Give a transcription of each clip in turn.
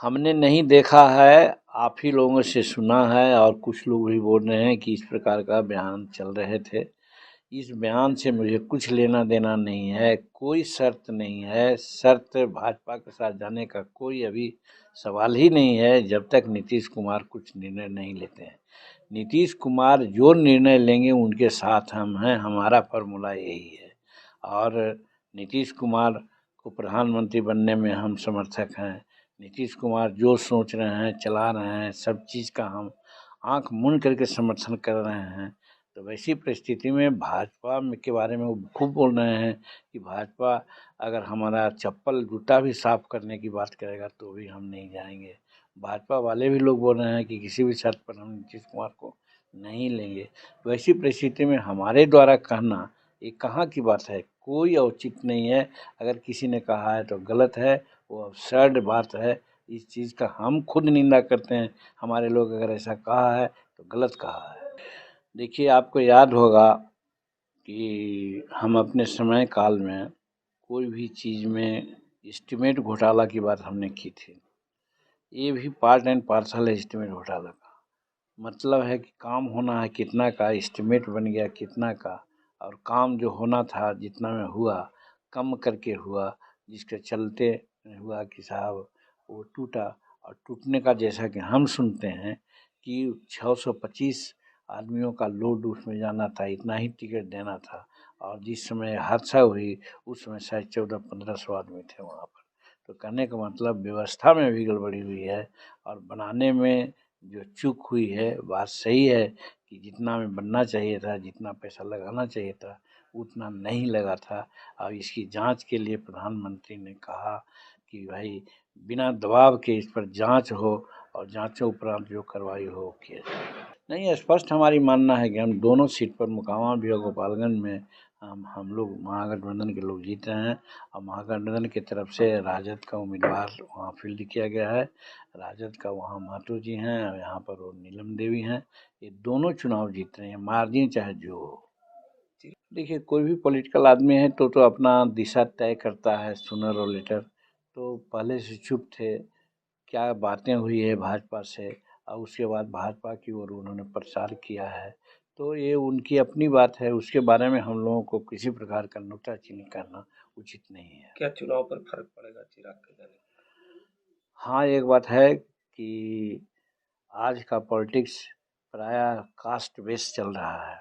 हमने नहीं देखा है, आप ही लोगों से सुना है और कुछ लोग भी बोल रहे हैं कि इस प्रकार का बयान चल रहे थे। इस बयान से मुझे कुछ लेना देना नहीं है, कोई शर्त नहीं है। शर्त भाजपा के साथ जाने का कोई अभी सवाल ही नहीं है जब तक नीतीश कुमार कुछ निर्णय नहीं लेते हैं। नीतीश कुमार जो निर्णय लेंगे उनके साथ हम हैं, हमारा फॉर्मूला यही है। और नीतीश कुमार को प्रधानमंत्री बनने में हम समर्थक हैं। नीतीश कुमार जो सोच रहे हैं, चला रहे हैं, सब चीज़ का हम आँख मूंद करके समर्थन कर रहे हैं। तो वैसी परिस्थिति में भाजपा के बारे में वो खूब बोल रहे हैं कि भाजपा अगर हमारा चप्पल जूता भी साफ करने की बात करेगा तो भी हम नहीं जाएंगे। भाजपा वाले भी लोग बोल रहे हैं कि किसी भी शर्त पर हम नीतीश कुमार को नहीं लेंगे। वैसी परिस्थिति में हमारे द्वारा कहना ये कहाँ की बात है, कोई औचित्य नहीं है। अगर किसी ने कहा है तो गलत है, वो अब्सर्ड बात है। इस चीज़ का हम खुद निंदा करते हैं। हमारे लोग अगर ऐसा कहा है तो गलत कहा है। देखिए, आपको याद होगा कि हम अपने समय काल में कोई भी चीज़ में एस्टीमेट घोटाला की बात हमने की थी। ये भी पार्ट एंड पार्सल है एस्टीमेट घोटाला का। मतलब है कि काम होना है कितना का, एस्टीमेट बन गया कितना का, और काम जो होना था जितना में हुआ कम करके हुआ, जिसके चलते हुआ कि साहब वो टूटा। और टूटने का जैसा कि हम सुनते हैं कि 625 आदमियों का लोड उसमें जाना था, इतना ही टिकट देना था। और जिस समय हादसा हुई उस समय शायद 1400-1500 आदमी थे वहाँ पर। तो कहने का मतलब व्यवस्था में भी गड़बड़ी हुई है और बनाने में जो चूक हुई है। बात सही है कि जितना में बनना चाहिए था, जितना पैसा लगाना चाहिए था, उतना नहीं लगा था। और इसकी जांच के लिए प्रधानमंत्री ने कहा कि भाई बिना दबाव के इस पर जांच हो और जांचों उपरांत जो कार्रवाई हो किया जाए। नहीं, स्पष्ट हमारी मानना है कि हम दोनों सीट पर मुकामा भी और गोपालगंज में हम लोग महागठबंधन के लोग जीत रहे हैं। और महागठबंधन की तरफ से राजद का उम्मीदवार वहाँ फील्ड किया गया है। राजद का वहाँ महतो जी हैं और यहाँ पर वो नीलम देवी हैं। ये दोनों चुनाव जीत रहे हैं, मार्जिन चाहे जो हो। देखिए, कोई भी पॉलिटिकल आदमी है तो अपना दिशा तय करता है सूनर और लेटर। तो पहले से चुप थे, क्या बातें हुई है भाजपा से और उसके बाद भाजपा की ओर उन्होंने प्रचार किया है। तो ये उनकी अपनी बात है, उसके बारे में हम लोगों को किसी प्रकार का नुक्ताचीनी करना उचित नहीं है। क्या चुनाव पर फर्क पड़ेगा चिराग के जाने? हाँ, एक बात है कि आज का पॉलिटिक्स प्रायः कास्ट बेस चल रहा है।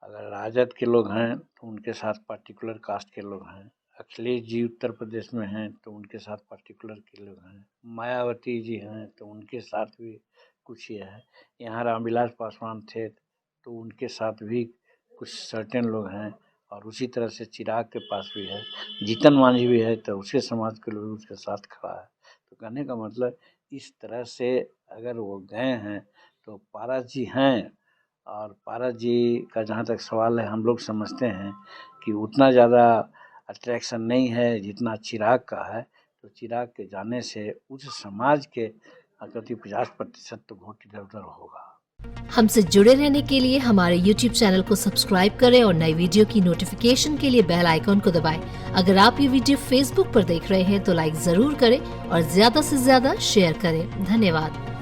अगर राजद के लोग हैं तो उनके साथ पर्टिकुलर कास्ट के लोग हैं। अखिलेश जी उत्तर प्रदेश में हैं तो उनके साथ पर्टिकुलर के लोग हैं। मायावती जी हैं तो उनके साथ भी कुछ ये है। यहाँ रामविलास पासवान थे तो उनके साथ भी कुछ सर्टेन लोग हैं। और उसी तरह से चिराग के पास भी है, जीतन मांझी भी है तो उसके समाज के लोग उसके साथ खड़ा है। तो कहने का मतलब इस तरह से अगर वो गए हैं तो पारस जी हैं। और पारस जी का जहाँ तक सवाल है, हम लोग समझते हैं कि उतना ज़्यादा अट्रैक्शन नहीं है जितना चिराग का है। तो चिराग के जाने से उस समाज के करीब 50% तो वोट इधर उधर होगा। हमसे जुड़े रहने के लिए हमारे YouTube चैनल को सब्सक्राइब करें और नई वीडियो की नोटिफिकेशन के लिए बेल आइकॉन को दबाएं। अगर आप ये वीडियो Facebook पर देख रहे हैं तो लाइक जरूर करें और ज्यादा से ज्यादा शेयर करें। धन्यवाद।